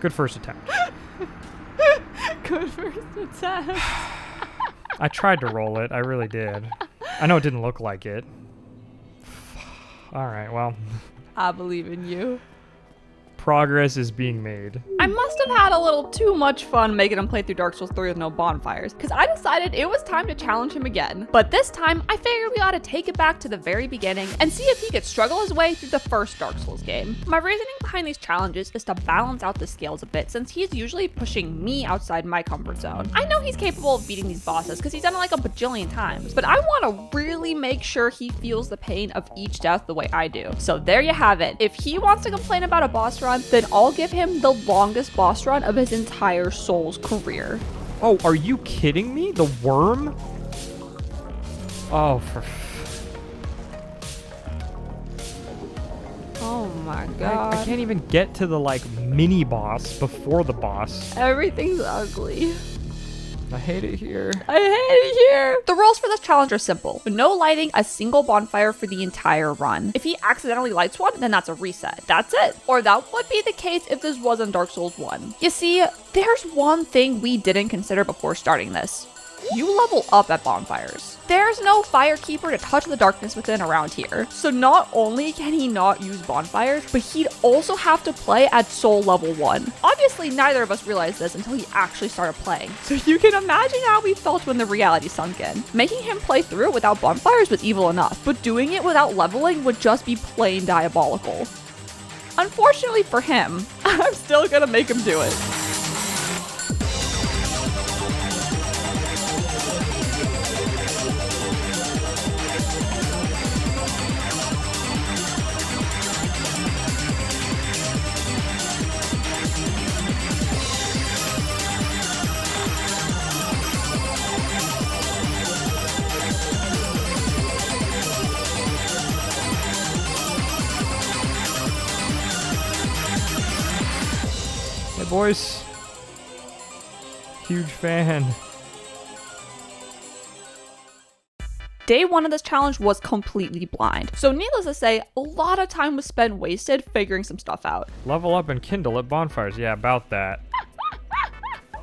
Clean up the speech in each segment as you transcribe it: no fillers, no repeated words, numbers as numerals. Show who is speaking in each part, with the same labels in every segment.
Speaker 1: Good first attempt.
Speaker 2: Good first attempt.
Speaker 1: I tried to roll it. I really did. I know it didn't look like it. All right, well.
Speaker 2: I believe in you.
Speaker 1: Progress is being made.
Speaker 2: I must have had a little too much fun making him play through Dark Souls 3 with no bonfires, because I decided it was time to challenge him again. But this time, I figured we ought to take it back to the very beginning and see if he could struggle his way through the first Dark Souls game. My reasoning behind these challenges is to balance out the scales a bit, since he's usually pushing me outside my comfort zone. I know he's capable of beating these bosses, because he's done it like a bajillion times, but I want to really make sure he feels the pain of each death the way I do. So there you have it. If he wants to complain about a boss run, then I'll give him the longest boss run of his entire Souls career.
Speaker 1: Oh, are you kidding me? The worm? Oh,
Speaker 2: Oh my god.
Speaker 1: I can't even get to the, like, mini boss before the boss.
Speaker 2: Everything's ugly.
Speaker 1: I hate it here.
Speaker 2: I hate it here. The rules for this challenge are simple. No lighting a single bonfire for the entire run. If he accidentally lights one, then that's a reset. That's it. Or that would be the case if this wasn't Dark Souls 1. You see, there's one thing we didn't consider before starting this. You level up at bonfires. There's no firekeeper to touch the darkness within around here. So not only can he not use bonfires, but he'd also have to play at soul level 1. Obviously, neither of us realized this until he actually started playing. So you can imagine how we felt when the reality sunk in. Making him play through it without bonfires was evil enough, but doing it without leveling would just be plain diabolical. Unfortunately for him, I'm still gonna make him do it.
Speaker 1: Hey, boys. Huge fan.
Speaker 2: Day 1 of this challenge was completely blind. So needless to say, a lot of time was spent wasted figuring some stuff out.
Speaker 1: Level up and kindle at bonfires. Yeah, about that.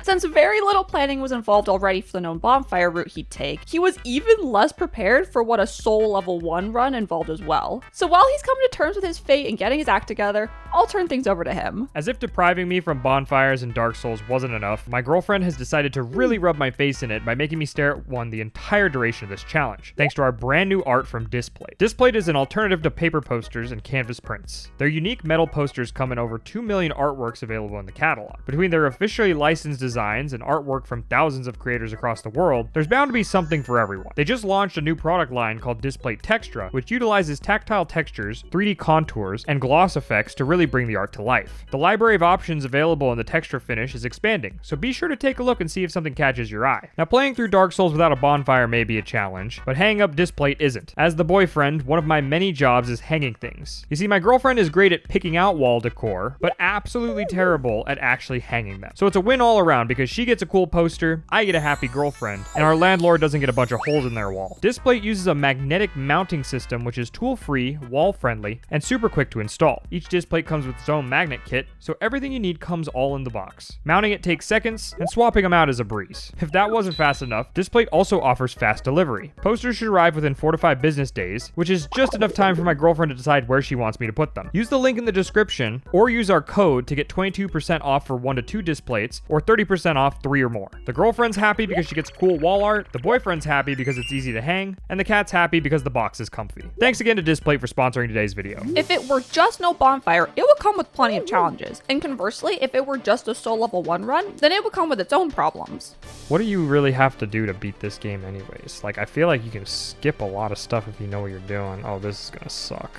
Speaker 2: Since very little planning was involved already for the known bonfire route he'd take, he was even less prepared for what a soul level 1 run involved as well. So while he's coming to terms with his fate and getting his act together, I'll turn things over to him.
Speaker 1: As if depriving me from bonfires and Dark Souls wasn't enough, my girlfriend has decided to really rub my face in it by making me stare at one the entire duration of this challenge, thanks to our brand new art from Displate. Displate is an alternative to paper posters and canvas prints. Their unique metal posters come in over 2 million artworks available in the catalog. Between their officially licensed designs and artwork from thousands of creators across the world, there's bound to be something for everyone. They just launched a new product line called Displate Textra, which utilizes tactile textures, 3D contours, and gloss effects to really bring the art to life. The library of options available in the texture finish is expanding, so be sure to take a look and see if something catches your eye. Now, playing through Dark Souls without a bonfire may be a challenge, but hanging up Displate isn't. As the boyfriend, one of my many jobs is hanging things. You see, my girlfriend is great at picking out wall decor, but absolutely terrible at actually hanging them. So it's a win all around because she gets a cool poster, I get a happy girlfriend, and our landlord doesn't get a bunch of holes in their wall. Displate uses a magnetic mounting system which is tool-free, wall-friendly, and super quick to install. Each Displate comes with its own magnet kit, so everything you need comes all in the box. Mounting it takes seconds, and swapping them out is a breeze. If that wasn't fast enough, Displate also offers fast delivery. Posters should arrive within 4 to 5 business days, which is just enough time for my girlfriend to decide where she wants me to put them. Use the link in the description, or use our code to get 22% off for 1 to 2 Displates, or 30% off 3 or more. The girlfriend's happy because she gets cool wall art, the boyfriend's happy because it's easy to hang, and the cat's happy because the box is comfy. Thanks again to Displate for sponsoring today's video.
Speaker 2: If it were just no bonfire, it would come with plenty of challenges. And conversely, if it were just a soul level 1 run, then it would come with its own problems.
Speaker 1: What do you really have to do to beat this game anyways? Like, I feel like you can skip a lot of stuff if you know what you're doing. Oh, this is gonna suck.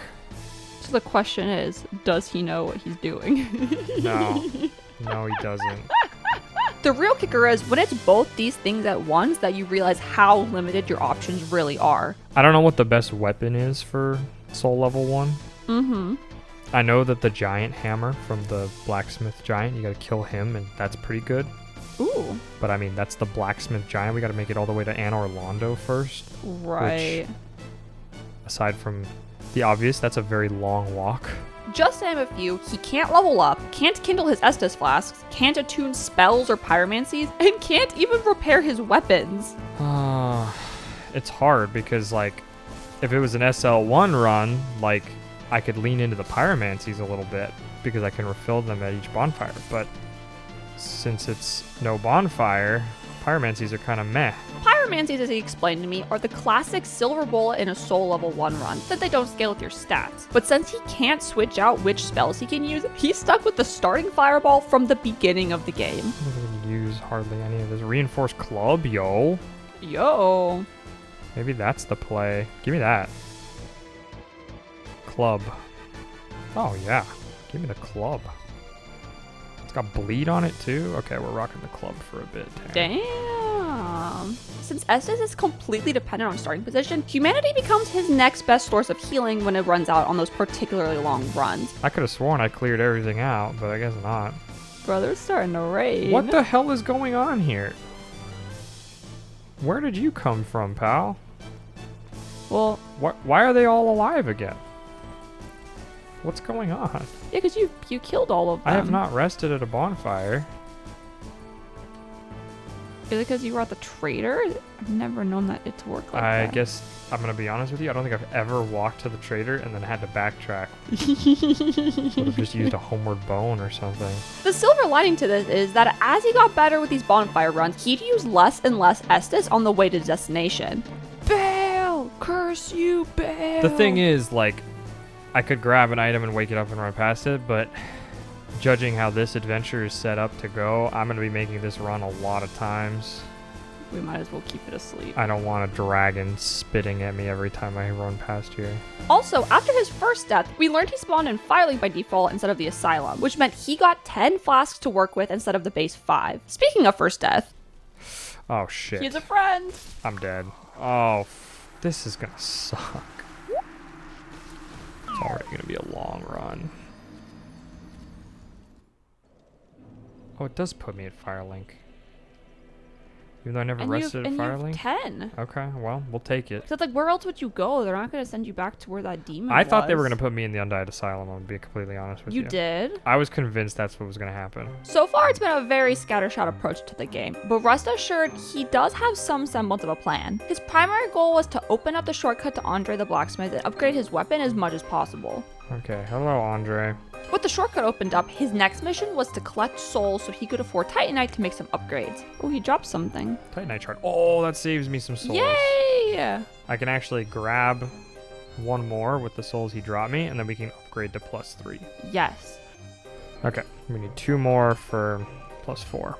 Speaker 2: So the question is, does he know what he's doing?
Speaker 1: No. No, he doesn't.
Speaker 2: The real kicker is when it's both these things at once that you realize how limited your options really are.
Speaker 1: I don't know what the best weapon is for Soul Level 1.
Speaker 2: Mm-hmm.
Speaker 1: I know that the giant hammer from the blacksmith giant, you gotta kill him, and that's pretty good.
Speaker 2: Ooh.
Speaker 1: But I mean, that's the blacksmith giant. We gotta make it all the way to Anor Londo first.
Speaker 2: Right.
Speaker 1: Which, aside from the obvious, that's a very long walk.
Speaker 2: Just to name a few, he can't level up, can't kindle his Estus flasks, can't attune spells or pyromancies, and can't even repair his weapons.
Speaker 1: It's hard because, like, if it was an SL1 run, like, I could lean into the pyromancies a little bit because I can refill them at each bonfire. But since it's no bonfire, pyromancies are kind of meh.
Speaker 2: Pyromancies, as he explained to me, are the classic silver bullet in a soul level 1 run, that they don't scale with your stats. But since he can't switch out which spells he can use, he's stuck with the starting fireball from the beginning of the game.
Speaker 1: I don't even use hardly any of this. Reinforced club, yo.
Speaker 2: Yo.
Speaker 1: Maybe that's the play. Give me that. Club. Oh, yeah. Give me the club. It's got bleed on it, too. Okay, we're rocking the club for a bit.
Speaker 2: Damn. Since Estus is completely dependent on starting position, humanity becomes his next best source of healing when it runs out on those particularly long runs.
Speaker 1: I could have sworn I cleared everything out, but I guess not.
Speaker 2: Brother, it's starting to rain.
Speaker 1: What the hell is going on here? Where did you come from, pal?
Speaker 2: Well,
Speaker 1: Why are they all alive again? What's going on?
Speaker 2: yeah, because you killed all of them.
Speaker 1: I have not rested at a bonfire.
Speaker 2: Is it because you were at the trader? I've never known that it to work like
Speaker 1: I
Speaker 2: that.
Speaker 1: guess I'm going to be honest with you. I don't think I've ever walked to the trader and then had to backtrack. Would have just used a homeward bone or something.
Speaker 2: The silver lining to this is that as he got better with these bonfire runs, he'd use less and less Estus on the way to destination. Bail! Curse you, Bail!
Speaker 1: The thing is, like, I could grab an item and wake it up and run past it, but judging how this adventure is set up to go, I'm going to be making this run a lot of times.
Speaker 2: We might as well keep it asleep.
Speaker 1: I don't want a dragon spitting at me every time I run past here.
Speaker 2: Also, after his first death, we learned he spawned in Firelink by default instead of the Asylum, which meant he got 10 flasks to work with instead of the base 5. Speaking of first death,
Speaker 1: Oh, shit.
Speaker 2: he's a friend.
Speaker 1: I'm dead. Oh, this is going to suck. It's already going to be a long run. Oh, it does put me at Firelink. Even though I never rested at
Speaker 2: and you
Speaker 1: Firelink?
Speaker 2: have 10.
Speaker 1: Okay, well, we'll take it.
Speaker 2: So it's like, where else would you go? They're not going to send you back to where that demon
Speaker 1: I thought they were
Speaker 2: was.
Speaker 1: going to put me in the Undyed Asylum, I'm being completely honest with you.
Speaker 2: You did?
Speaker 1: I was convinced that's what was going to happen.
Speaker 2: So far, it's been a very scattershot approach to the game, but rest assured, he does have some semblance of a plan. His primary goal was to open up the shortcut to Andre the Blacksmith and upgrade his weapon as much as possible.
Speaker 1: Okay, hello, Andre.
Speaker 2: With the shortcut opened up, his next mission was to collect souls so he could afford Titanite to make some upgrades. Oh, he dropped something.
Speaker 1: Titanite shard. Oh, that saves me some souls.
Speaker 2: Yay!
Speaker 1: I can actually grab one more with the souls he dropped me, and then we can upgrade to +3.
Speaker 2: Yes.
Speaker 1: Okay, we need 2 more for +4.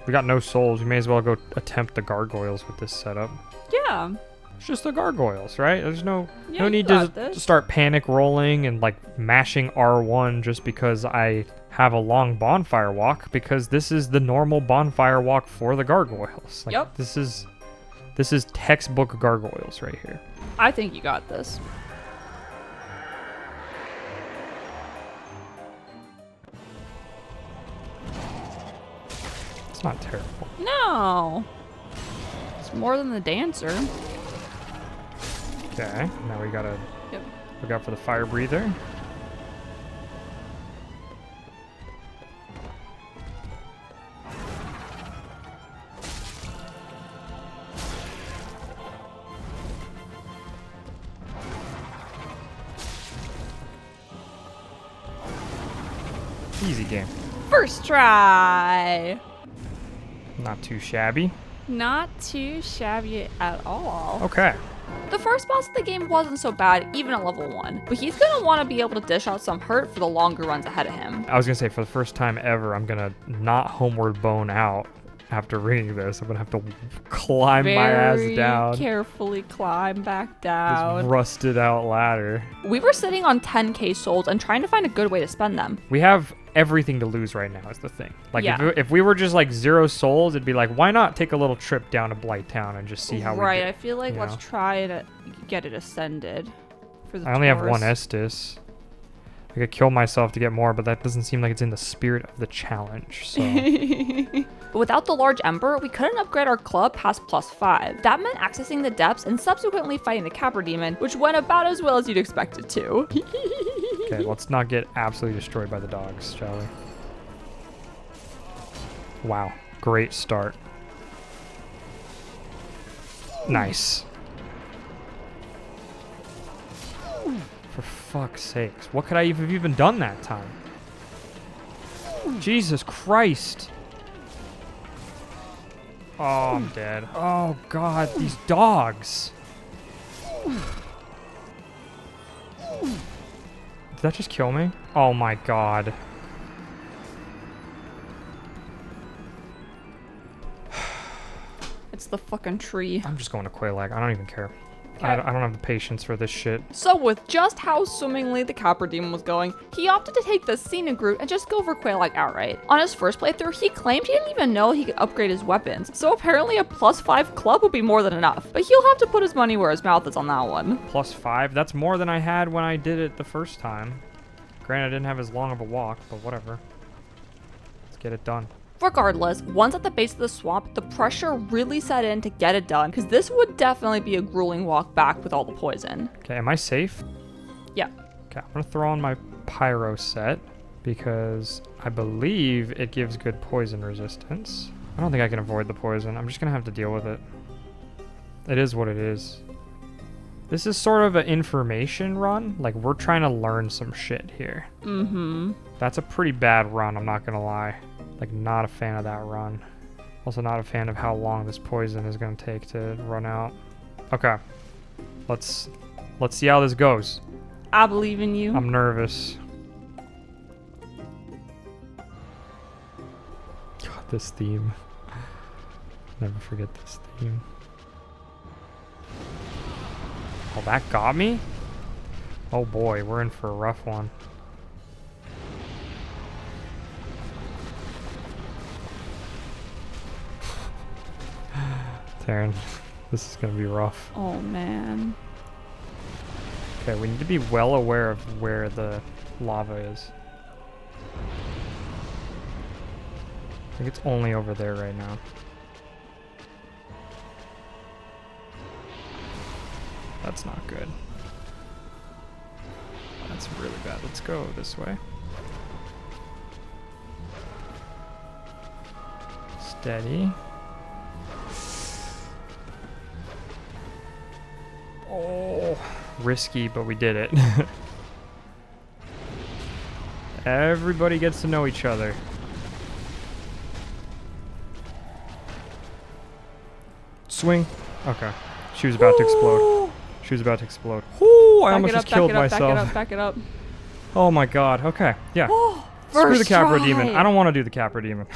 Speaker 1: We got no souls. We may as well go attempt the gargoyles with this setup.
Speaker 2: Yeah.
Speaker 1: It's just the gargoyles, right? There's no
Speaker 2: Yeah,
Speaker 1: need
Speaker 2: you got
Speaker 1: to
Speaker 2: this.
Speaker 1: start panic rolling and like mashing R1 just because I have a long bonfire walk, because this is the normal bonfire walk for the gargoyles. Like,
Speaker 2: Yep.
Speaker 1: This is textbook gargoyles right here.
Speaker 2: I think you got this.
Speaker 1: It's not terrible.
Speaker 2: No. It's more than the dancer.
Speaker 1: Okay, now we gotta
Speaker 2: Yep.
Speaker 1: look out for the fire breather. Easy game.
Speaker 2: First try.
Speaker 1: Not too shabby.
Speaker 2: Not too shabby at all.
Speaker 1: Okay.
Speaker 2: The first boss of the game wasn't so bad, even at level 1, but he's gonna want to be able to dish out some hurt for the longer runs ahead of him.
Speaker 1: I was gonna say, for the first time ever, I'm gonna not homeward bone out after reading this. I'm gonna have to climb my ass down
Speaker 2: Carefully climb back
Speaker 1: this
Speaker 2: down.
Speaker 1: rusted out ladder.
Speaker 2: We were sitting on 10k souls and trying to find a good way to spend them.
Speaker 1: We have everything to lose right now is the thing. Like,
Speaker 2: Yeah.
Speaker 1: if we were just like 0 souls, it'd be like, why not take a little trip down to Blight Town and just see how we
Speaker 2: Right,
Speaker 1: do?
Speaker 2: I feel like
Speaker 1: you
Speaker 2: let's
Speaker 1: know?
Speaker 2: try to get it ascended. For the
Speaker 1: I only have
Speaker 2: Taurus.
Speaker 1: 1 Estus. I could kill myself to get more, but that doesn't seem like it's in the spirit of the challenge. So
Speaker 2: But without the large ember, we couldn't upgrade our club past +5. That meant accessing the depths and subsequently fighting the Capra Demon, which went about as well as you'd expect it to.
Speaker 1: Okay, let's not get absolutely destroyed by the dogs, shall we? Wow, great start. Nice. For fuck's sakes, what could I have even done that time? Jesus Christ. Oh, I'm dead. Oh God, these dogs. Did that just kill me? Oh my God.
Speaker 2: It's the fucking tree.
Speaker 1: I'm just going to Quelaag. I don't even care. I don't have the patience for this shit.
Speaker 2: So with just how swimmingly the Copper Demon was going, he opted to take the scenic route and just go for Quelaag outright. On his first playthrough, he claimed he didn't even know he could upgrade his weapons, so apparently a +5 club would be more than enough. But he'll have to put his money where his mouth is on that one.
Speaker 1: +5? That's more than I had when I did it the first time. Granted, I didn't have as long of a walk, but whatever. Let's get it done.
Speaker 2: Regardless, once at the base of the swamp, the pressure really set in to get it done, because this would definitely be a grueling walk back with all the poison.
Speaker 1: Okay, am I safe?
Speaker 2: Yeah.
Speaker 1: Okay, I'm gonna throw on my pyro set because I believe it gives good poison resistance. I don't think I can avoid the poison. I'm just gonna have to deal with it. It is what it is. This is sort of an information run. Like, we're trying to learn some shit here.
Speaker 2: Mm-hmm.
Speaker 1: That's a pretty bad run, I'm not gonna lie. Like, not a fan of that run. Also not a fan of how long this poison is gonna take to run out. Okay. Let's see how this goes.
Speaker 2: I believe in you.
Speaker 1: I'm nervous. God, this theme. Never forget this theme. Oh, that got me? Oh boy, we're in for a rough one. Taryn, this is gonna be rough.
Speaker 2: Oh man.
Speaker 1: Okay, we need to be well aware of where the lava is. I think it's only over there right now. That's not good. That's really bad. Let's go this way. Steady. Oh, risky, but we did it. Everybody gets to know each other. Swing. Okay. She was about to explode. She was about to explode. Ooh, I almost just killed myself.
Speaker 2: Back it up.
Speaker 1: Oh my God. Okay. Yeah. Screw the Capra Demon. I don't want to do the Capra Demon.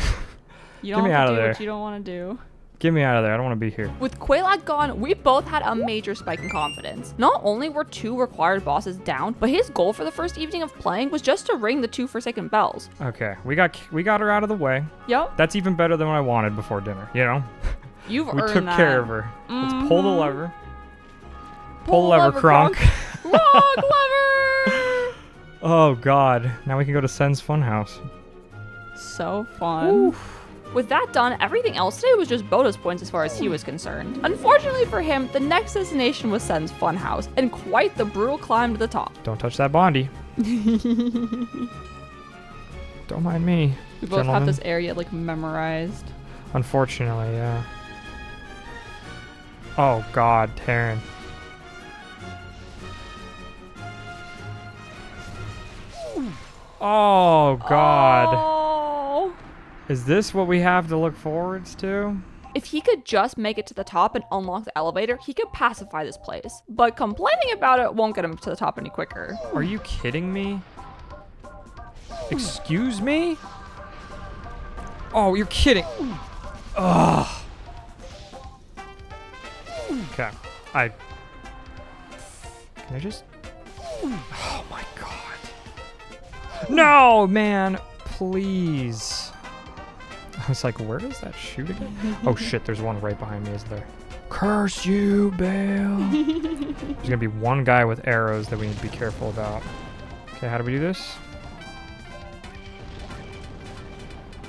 Speaker 2: You don't have to do what you don't want to do.
Speaker 1: Get me out of there. I don't want to be here.
Speaker 2: With Quelaag gone, we both had a major spike in confidence. Not only were 2 required bosses down, but his goal for the first evening of playing was just to ring the 2 Forsaken bells.
Speaker 1: Okay, we got her out of the way.
Speaker 2: Yep.
Speaker 1: That's even better than what I wanted before dinner, you know?
Speaker 2: You've
Speaker 1: we
Speaker 2: earned
Speaker 1: took
Speaker 2: that.
Speaker 1: care of her. Let's pull the lever. Pull the lever, Kronk.
Speaker 2: Kronk lever!
Speaker 1: Oh God, now we can go to Sen's Funhouse.
Speaker 2: So fun. Oof. With that done, everything else today was just bonus points as far as he was concerned. Unfortunately for him, the next destination was Sen's Funhouse, and quite the brutal climb to the top.
Speaker 1: Don't touch that Bondi. Don't mind me.
Speaker 2: We both have this area like memorized.
Speaker 1: Unfortunately, yeah. Oh God, Taryn. Oh God.
Speaker 2: Oh.
Speaker 1: Is this what we have to look forwards to?
Speaker 2: If he could just make it to the top and unlock the elevator, he could pacify this place. But complaining about it won't get him to the top any quicker.
Speaker 1: Are you kidding me? Excuse me? Oh, you're kidding. Ugh. Okay. Can I just... Oh my God. No, man. Please. I was like, where does that shoot again? Oh shit, there's one right behind me, is there? Curse you, Bale. There's gonna be one guy with arrows that we need to be careful about. Okay, how do we do this?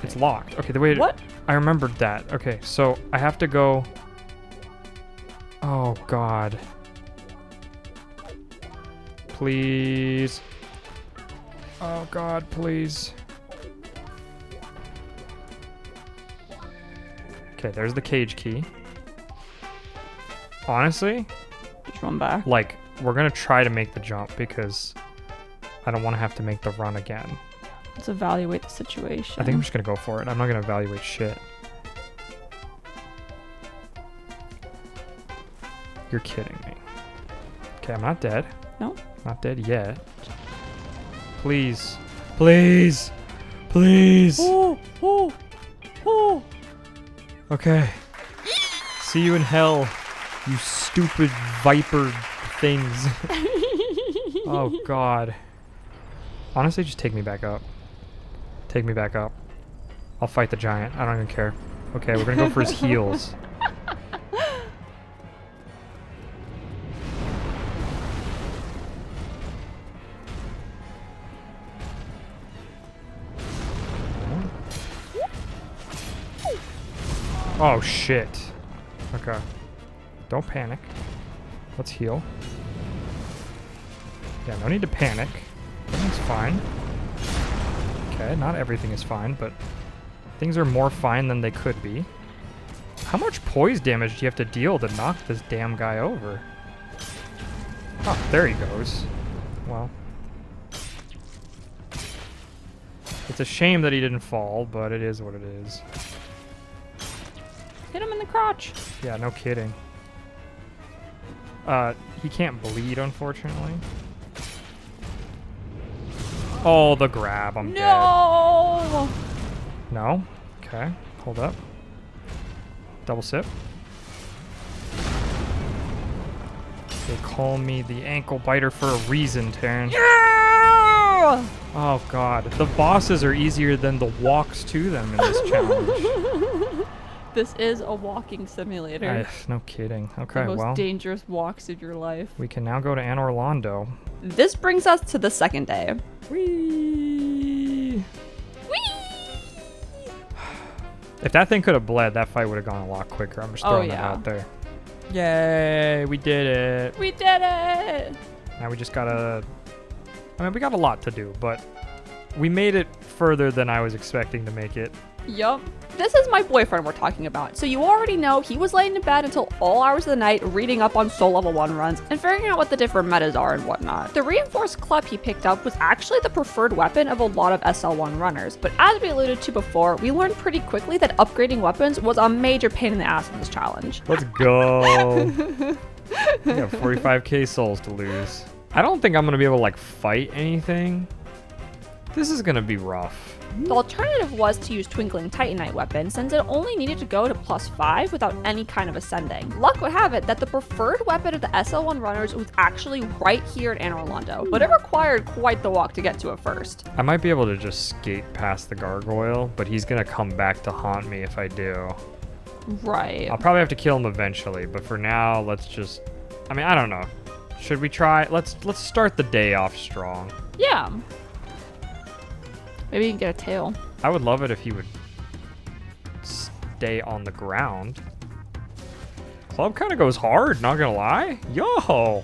Speaker 1: It's locked. Okay, the way
Speaker 2: What?
Speaker 1: I remembered that. Okay, so I have to go... Oh God. Please. Oh God, please. Okay, there's the cage key. Honestly,
Speaker 2: Just run back.
Speaker 1: like, we're gonna try to make the jump because I don't want to have to make the run again.
Speaker 2: Let's evaluate the situation.
Speaker 1: I think I'm just gonna go for it. I'm not gonna evaluate shit. You're kidding me. Okay, I'm not dead.
Speaker 2: No.
Speaker 1: Not dead yet. Please. Please. Please.
Speaker 2: Oh, oh, oh.
Speaker 1: Okay. See you in hell, you stupid viper things. Oh God. Honestly, just take me back up. Take me back up. I'll fight the giant. I don't even care. Okay, we're gonna go for his heels. Oh shit. Okay. Don't panic. Let's heal. Yeah, no need to panic. Everything's fine. Okay, not everything is fine, but things are more fine than they could be. How much poise damage do you have to deal to knock this damn guy over? Oh, there he goes. Well. It's a shame that he didn't fall, but it is what it is.
Speaker 2: Hit him in the crotch.
Speaker 1: Yeah, no kidding. He can't bleed, unfortunately. Oh, the grab. I'm dead.
Speaker 2: No.
Speaker 1: No? Okay. Hold up. Double sip. They call me the ankle biter for a reason, Terran.
Speaker 2: Yeah!
Speaker 1: Oh, God. The bosses are easier than the walks to them in this challenge.
Speaker 2: This is a walking simulator.
Speaker 1: No kidding. Okay,
Speaker 2: The most
Speaker 1: well,
Speaker 2: dangerous walks of your life.
Speaker 1: we can now go to Anor Londo.
Speaker 2: This brings us to the second day.
Speaker 1: Whee!
Speaker 2: Whee!
Speaker 1: If that thing could have bled, that fight would have gone a lot quicker. I'm just
Speaker 2: Oh,
Speaker 1: throwing that
Speaker 2: yeah.
Speaker 1: out there. Yay! We did it.
Speaker 2: We did it!
Speaker 1: Now we just gotta... I mean, we got a lot to do, but we made it further than I was expecting to make it.
Speaker 2: Yup. This is my boyfriend we're talking about. So you already know he was laying in bed until all hours of the night reading up on soul level 1 runs and figuring out what the different metas are and whatnot. The reinforced club he picked up was actually the preferred weapon of a lot of SL1 runners, but as we alluded to before, we learned pretty quickly that upgrading weapons was a major pain in the ass in this challenge.
Speaker 1: Let's go. We have 45k souls to lose. I don't think I'm gonna be able to like fight anything. This is gonna be rough.
Speaker 2: The alternative was to use Twinkling Titanite weapon since it only needed to go to +5 without any kind of ascending. Luck would have it that the preferred weapon of the SL1 runners was actually right here at Anor Londo, but it required quite the walk to get to it first.
Speaker 1: I might be able to just skate past the gargoyle, but he's gonna come back to haunt me if I do.
Speaker 2: Right.
Speaker 1: I'll probably have to kill him eventually, but for now, let's just... I mean, I don't know. Should we try? Let's start the day off strong.
Speaker 2: Yeah. Maybe you can get a tail.
Speaker 1: I would love it if he would stay on the ground. Club kind of goes hard, not gonna lie. Yo!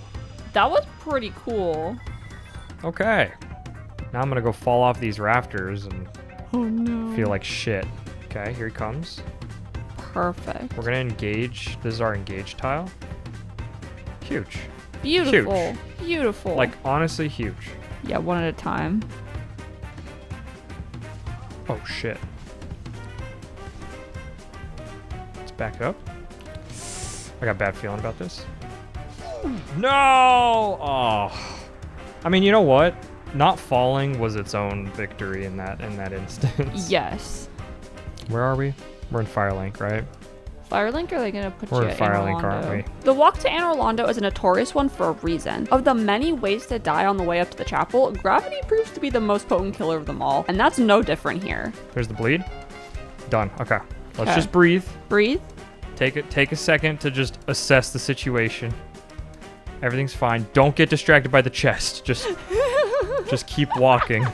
Speaker 2: That was pretty cool.
Speaker 1: Okay. Now I'm gonna go fall off these rafters and
Speaker 2: Oh no.
Speaker 1: feel like shit. Okay, here he comes.
Speaker 2: Perfect.
Speaker 1: We're gonna engage. This is our engage tile. Huge.
Speaker 2: Beautiful. Beautiful.
Speaker 1: Like, honestly, huge.
Speaker 2: yeah, one at a time.
Speaker 1: Oh, shit. Let's back up. I got a bad feeling about this. No! Oh. I mean, you know what? Not falling was its own victory in that instance.
Speaker 2: Yes.
Speaker 1: Where are we? We're in Firelink, right?
Speaker 2: Firelink, or are they gonna put
Speaker 1: We're
Speaker 2: you
Speaker 1: in
Speaker 2: at
Speaker 1: Firelink,
Speaker 2: Anor
Speaker 1: aren't
Speaker 2: Londo?
Speaker 1: we?
Speaker 2: The walk to Anor Londo is a notorious one for a reason. Of the many ways to die on the way up to the chapel, gravity proves to be the most potent killer of them all, and that's no different here.
Speaker 1: There's the bleed. Done. Okay. Let's
Speaker 2: Okay.
Speaker 1: just breathe.
Speaker 2: Breathe.
Speaker 1: Take a second to just assess the situation. Everything's fine. Don't get distracted by the chest. Just keep walking.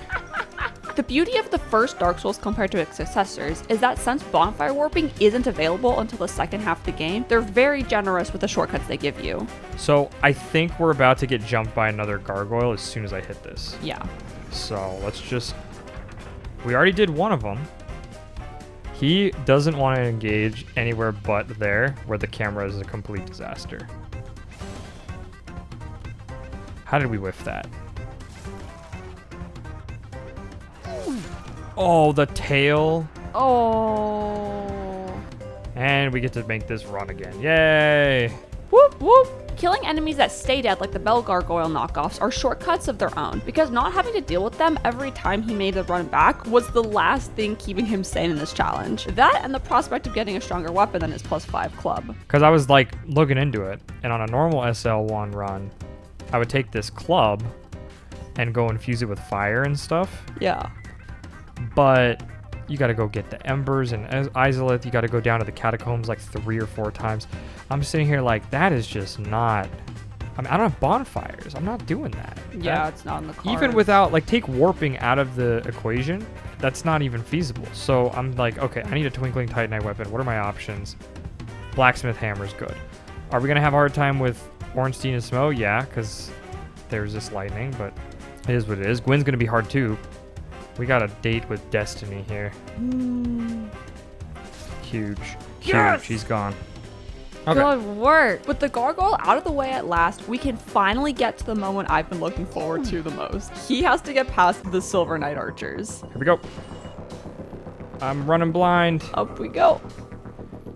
Speaker 2: The beauty of the first Dark Souls compared to its successors is that since bonfire warping isn't available until the second half of the game, they're very generous with the shortcuts they give you.
Speaker 1: So I think we're about to get jumped by another gargoyle as soon as I hit this.
Speaker 2: Yeah.
Speaker 1: So let's just... We already did one of them. He doesn't want to engage anywhere but there, where the camera is a complete disaster. How did we whiff that? Oh, the tail.
Speaker 2: Oh.
Speaker 1: And we get to make this run again. Yay!
Speaker 2: Whoop, whoop. Killing enemies that stay dead like the Bell Gargoyle knockoffs are shortcuts of their own, because not having to deal with them every time he made the run back was the last thing keeping him sane in this challenge. That and the prospect of getting a stronger weapon than his +5 club.
Speaker 1: Because I was like looking into it, and on a normal SL1 run, I would take this club and go infuse it with fire and stuff.
Speaker 2: Yeah.
Speaker 1: But you gotta go get the embers and Izalith, you gotta go down to the catacombs like 3 or 4 times. I'm sitting here like, that is just not... I mean, I don't have bonfires. I'm not doing that.
Speaker 2: Yeah, it's not in the cards.
Speaker 1: Even without, like, take warping out of the equation, that's not even feasible. So I'm like, okay, I need a Twinkling Titanite weapon. What are my options? Blacksmith hammer's good. Are we gonna have a hard time with Ornstein and Smough? Yeah, because there's this lightning, but it is what it is. Gwyn's gonna be hard too. We got a date with destiny here. Huge.
Speaker 2: Yes!
Speaker 1: Huge. He's gone. Okay.
Speaker 2: Good work. With the gargoyle out of the way at last, we can finally get to the moment I've been looking forward to the most. He has to get past the Silver Knight archers.
Speaker 1: Here we go. I'm running blind.
Speaker 2: Up we go.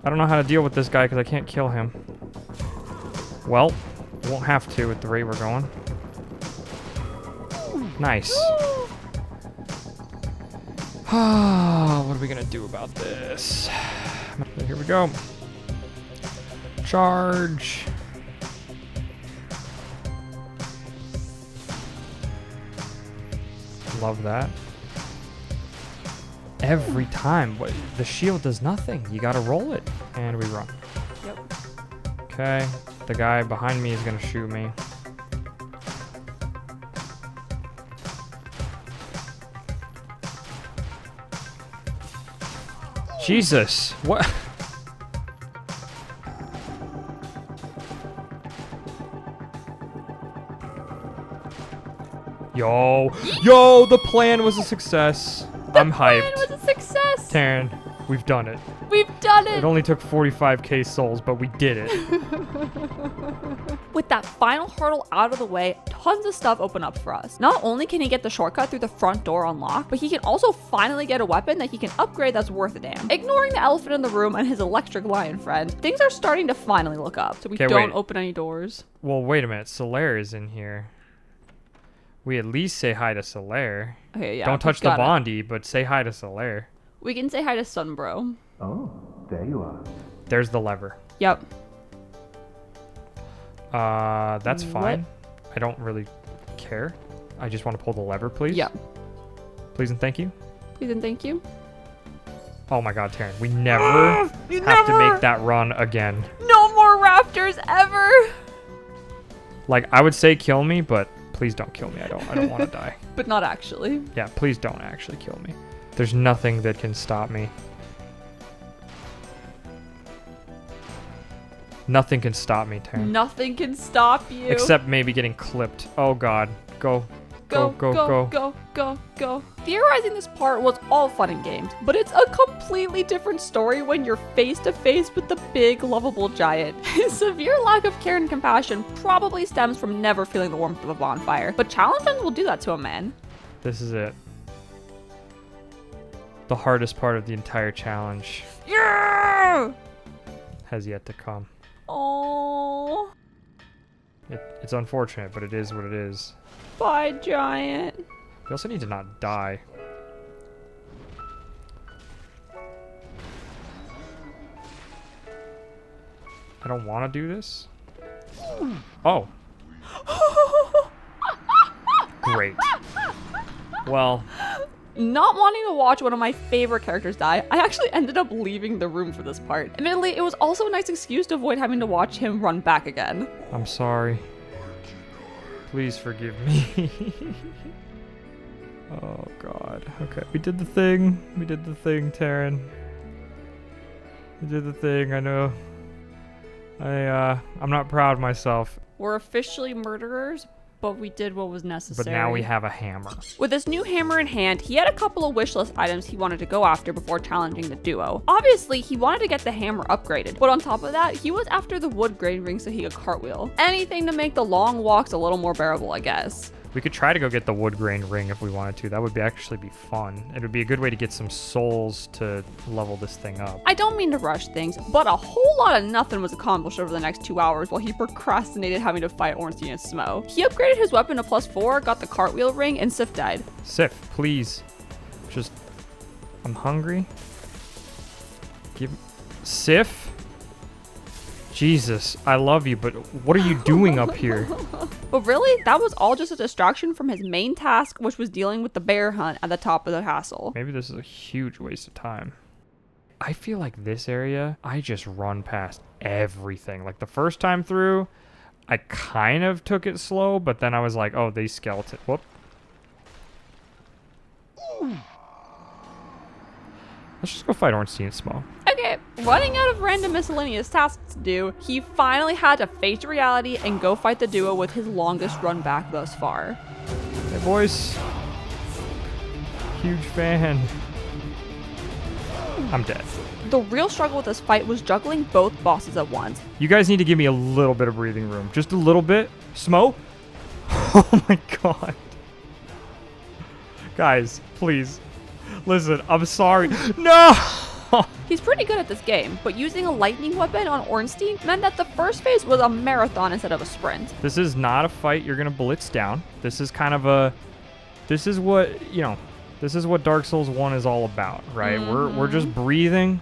Speaker 1: I don't know how to deal with this guy because I can't kill him. Well, won't have to at the rate we're going. Nice. What are we gonna do about this? Here we go. Charge. Love that. Every time. What, the shield does nothing. You gotta roll it. And we run.
Speaker 2: Yep.
Speaker 1: Okay. The guy behind me is gonna shoot me. Jesus. What? Yo, the plan was a success. I'm hyped.
Speaker 2: The plan was a success.
Speaker 1: Taryn, we've done it.
Speaker 2: We've done
Speaker 1: It
Speaker 2: it.
Speaker 1: only took 45k souls, but we did it.
Speaker 2: With that final hurdle out of the way, tons of stuff open up for us. Not only can he get the shortcut through the front door unlocked, but he can also finally get a weapon that he can upgrade that's worth a damn. Ignoring the elephant in the room and his electric lion friend, things are starting to finally look up, so we don't
Speaker 1: wait.
Speaker 2: open any doors.
Speaker 1: Well, wait a minute. Solaire is in here. We at least say hi to Solaire.
Speaker 2: Okay, yeah.
Speaker 1: Don't touch the
Speaker 2: got it.
Speaker 1: Bondi, but say hi to Solaire.
Speaker 2: We can say hi to Sunbro.
Speaker 3: Oh, there you are.
Speaker 1: There's the lever.
Speaker 2: Yep.
Speaker 1: That's
Speaker 2: What?
Speaker 1: fine. I don't really care. I just want to pull the lever, please.
Speaker 2: Yep.
Speaker 1: Please and thank you.
Speaker 2: Please and thank you.
Speaker 1: Oh my god, Taryn. We never have to make that run again.
Speaker 2: No more raptors ever.
Speaker 1: Like, I would say kill me, but please don't kill me. I don't want to die.
Speaker 2: But not actually.
Speaker 1: Yeah, please don't actually kill me. There's nothing that can stop me. Nothing can stop me, Taryn.
Speaker 2: Nothing can stop you.
Speaker 1: Except maybe getting clipped. Oh god. Go.
Speaker 2: Go. Theorizing this part was all fun and games, but it's a completely different story when you're face to face with the big, lovable giant. His severe lack of care and compassion probably stems from never feeling the warmth of a bonfire, but challenge runs will do that to a man.
Speaker 1: This is it. The hardest part of the entire challenge
Speaker 2: Yeah!
Speaker 1: has yet to come.
Speaker 2: Oh,
Speaker 1: It's unfortunate, but it is what it is.
Speaker 2: bye, giant.
Speaker 1: We also need to not die. I don't want to do this. Oh. Great. Well,
Speaker 2: Not wanting to watch one of my favorite characters die, I actually ended up leaving the room for this part. Admittedly, it was also a nice excuse to avoid having to watch him run back again.
Speaker 1: I'm sorry. Please forgive me. Oh, God. Okay, we did the thing. We did the thing, Taryn. We did the thing, I know. I'm not proud of myself.
Speaker 2: We're officially murderers, but we did what was necessary.
Speaker 1: But now we have a hammer.
Speaker 2: With his new hammer in hand, he had a couple of wish list items he wanted to go after before challenging the duo. Obviously, he wanted to get the hammer upgraded, but on top of that, he was after the wood grain ring so he could cartwheel. Anything to make the long walks a little more bearable, I guess.
Speaker 1: We could try to go get the wood grain ring if we wanted to. That would actually be fun. It would be a good way to get some souls to level this thing up.
Speaker 2: I don't mean to rush things, but a whole lot of nothing was accomplished over the next 2 hours while he procrastinated having to fight Ornstein and Smough. He upgraded his weapon to +4, got the cartwheel ring, and Seath died.
Speaker 1: Seath, please. Just... I'm hungry. Seath? Jesus, I love you, but what are you doing up here?
Speaker 2: But really, that was all just a distraction from his main task, which was dealing with the bear hunt at the top of the castle.
Speaker 1: Maybe this is a huge waste of time. I feel like this area, I just run past everything. Like the first time through, I kind of took it slow, but then I was like, oh, these skeletons. Whoop. Let's just go fight Ornstein and Smough.
Speaker 2: Okay, running out of random miscellaneous tasks to do, he finally had to face reality and go fight the duo with his longest run back thus far.
Speaker 1: Hey, boys. Huge fan. I'm dead.
Speaker 2: The real struggle with this fight was juggling both bosses at once.
Speaker 1: You guys need to give me a little bit of breathing room. Just a little bit. Smough? Oh my god. Guys, please. Listen, I'm sorry. No!
Speaker 2: He's pretty good at this game, but using a lightning weapon on Ornstein meant that the first phase was a marathon instead of a sprint.
Speaker 1: This is not a fight you're gonna blitz down. This is kind of a... This is what, you know, this is what Dark Souls 1 is all about, right? We're just breathing.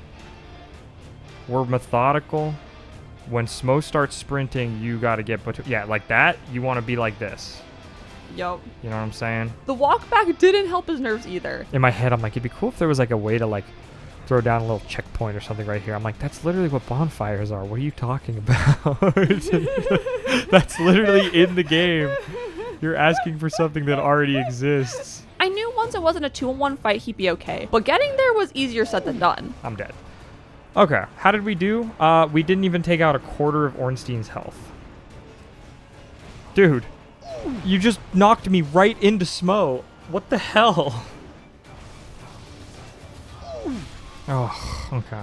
Speaker 1: We're methodical. When Smough starts sprinting, you gotta get... Yeah, like that, you want to be like this.
Speaker 2: Yup.
Speaker 1: You know what I'm saying?
Speaker 2: The walk back didn't help his nerves either.
Speaker 1: In my head, I'm like, it'd be cool if there was like a way to like throw down a little checkpoint or something right here. I'm like, that's literally what bonfires are. What are you talking about? That's literally in the game. You're asking for something that already exists.
Speaker 2: I knew once it wasn't a 2-on-1 fight, he'd be okay, but getting there was easier said than done.
Speaker 1: I'm dead. Okay, how did we do? We didn't even take out a quarter of Ornstein's health. Dude. You just knocked me right into Smough. What the hell? Oh, okay.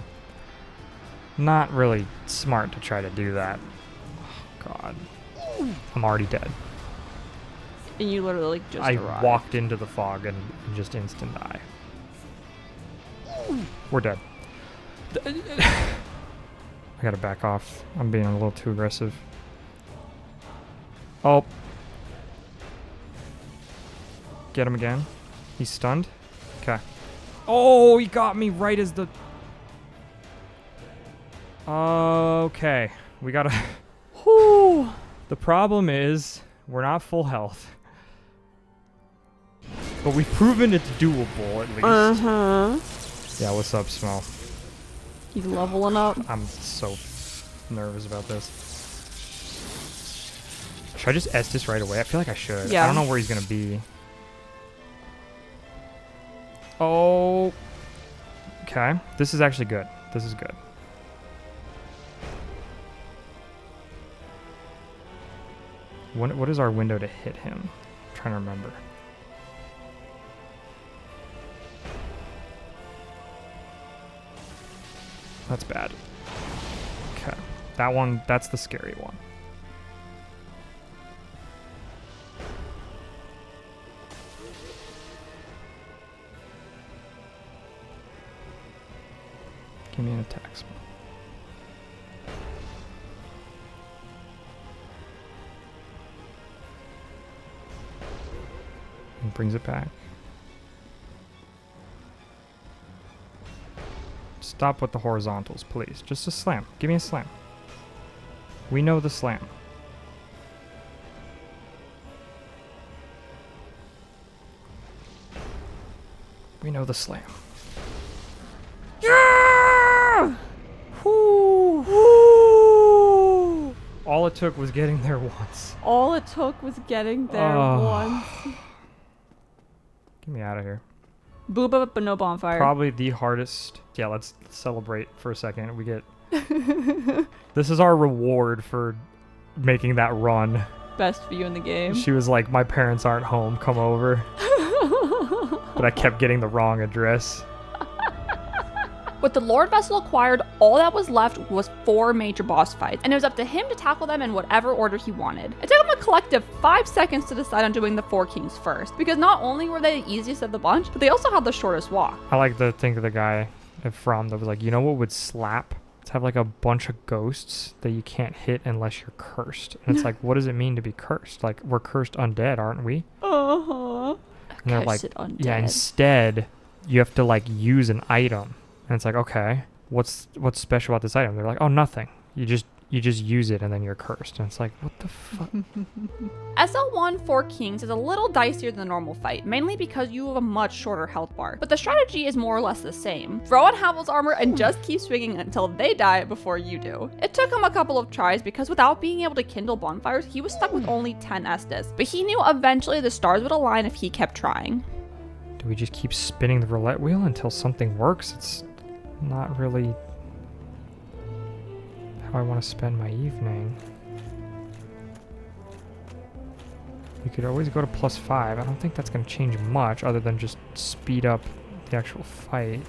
Speaker 1: Not really smart to try to do that. Oh, God. I'm already dead.
Speaker 2: And you literally just
Speaker 1: I
Speaker 2: arrived.
Speaker 1: walked into the fog and just instant die. We're dead. I gotta back off. I'm being a little too aggressive. Oh. Get him again. He's stunned. Okay. Oh, he got me right as the... Okay. We gotta...
Speaker 2: Whew.
Speaker 1: The problem is, we're not full health. But we've proven it's doable, at least.
Speaker 2: Uh-huh.
Speaker 1: Yeah, what's up, Smough?
Speaker 2: He's leveling up.
Speaker 1: I'm so nervous about this. Should I just Estus right away? I feel like I should.
Speaker 2: Yeah.
Speaker 1: I don't know where he's gonna be. Oh. Okay. This is actually good. This is good. What is our window to hit him? I'm trying to remember. That's bad. Okay. That one, that's the scary one. Give me an attack spell. And brings it back. Stop with the horizontals, please. Just a slam. Give me a slam. We know the slam. We know the slam.
Speaker 2: Yeah!
Speaker 1: Whoo! Whoo! All it took was getting there once.
Speaker 2: All it took was getting there once.
Speaker 1: Get me out of here.
Speaker 2: Booba, but no bonfire.
Speaker 1: Probably the hardest. Yeah, let's celebrate for a second. We get... This is our reward for making that run.
Speaker 2: Best view in the game.
Speaker 1: She was like, my parents aren't home, come over. But I kept getting the wrong address.
Speaker 2: With the Lord Vessel acquired, all that was left was 4 major boss fights, and it was up to him to tackle them in whatever order he wanted. It took him a collective 5 seconds to decide on doing the 4 kings first, because not only were they the easiest of the bunch, but they also had the shortest walk.
Speaker 1: I like to think of the guy from that was like, you know what would slap? To have like a bunch of ghosts that you can't hit unless you're cursed. And it's like, what does it mean to be cursed? Like, we're cursed undead, aren't we?
Speaker 2: Uh-huh.
Speaker 1: And they're like,
Speaker 2: undead.
Speaker 1: yeah, instead, you have to like use an item. And it's like, okay, what's special about this item? They're like, oh, nothing. You just use it and then you're cursed. And it's like, what the fuck?
Speaker 2: SL1 4 Kings is a little dicier than the normal fight, mainly because you have a much shorter health bar. But the strategy is more or less the same. Throw on Havel's armor and just keep swinging until they die before you do. It took him a couple of tries because without being able to kindle bonfires, he was stuck with only 10 Estus. But he knew eventually the stars would align if he kept trying.
Speaker 1: Do we just keep spinning the roulette wheel until something works? It's not really how I want to spend my evening. You could always go to +5. I don't think that's going to change much other than just speed up the actual fight.